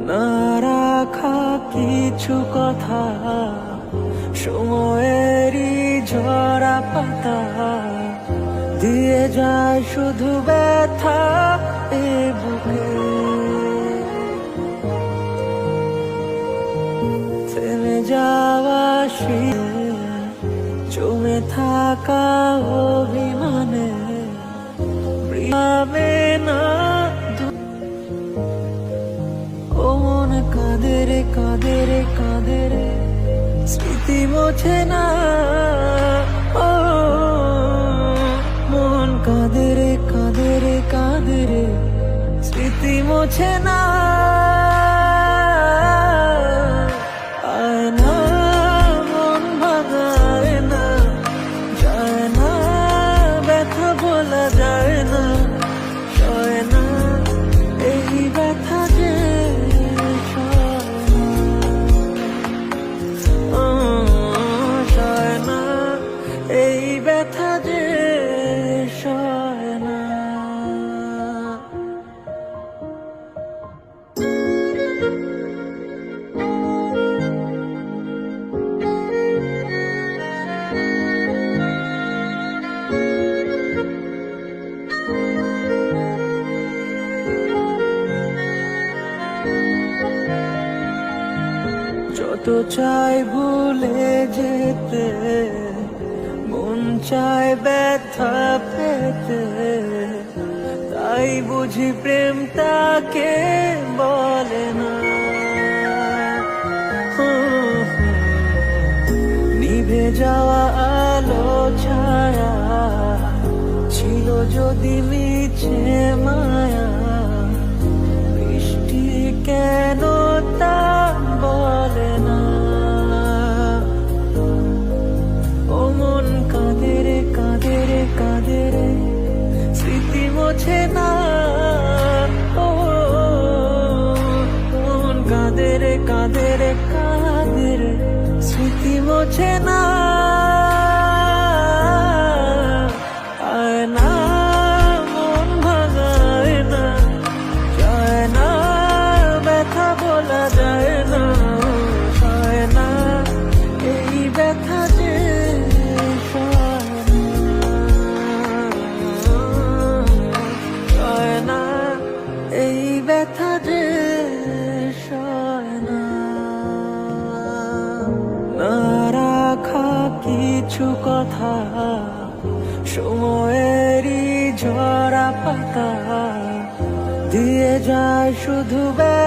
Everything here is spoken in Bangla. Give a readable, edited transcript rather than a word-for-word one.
না রাখা কিছু কথা, সময়েরই ঝরা পাতা দিয়ে যায় শুধু ব্যথা এ বুকে। থেমে যাওয়া জমে থাকা অভিমানে না ও মন কাঁদে রে কাঁদে রে কাঁদে রে, স্মৃতি মোছে না। ও মন কাঁদে রে কাঁদে রে কাঁদে রে, স্মৃতি মোছে না। আয় না মন ভাঙায় না, যায় না ব্যথা বলা যায় না, সয় না এই ব্যথা যে সয় না, এই ব্যথা যে সয় না। যত চাই ভুলে যেতে, মন চায় ব্যথা পেতে, তাই বুঝি প্রেম তাকে বলে না। নিভে যাওয়া আলো ছায়া ছিল যদি মিছে মায়া, বৃষ্টি কেন তা বলে না। ও মন কাঁদে রে কাঁদে রে কাঁদে রে, স্মৃতি মোছে না। ও মন কাঁদে রে কাঁদে রে কাঁদে রে, স্মৃতি মোছে না। আয় না মন ভাঙায় না, যায় না ব্যথা বলা যায় না, সয় না এই ব্যথা যে সয় না, এই ব্যথা যে সয় না। না রাখা কিছু কথা, সময়েরই ঝরা পাতা দিয়ে যায় শুধু ব্যথা।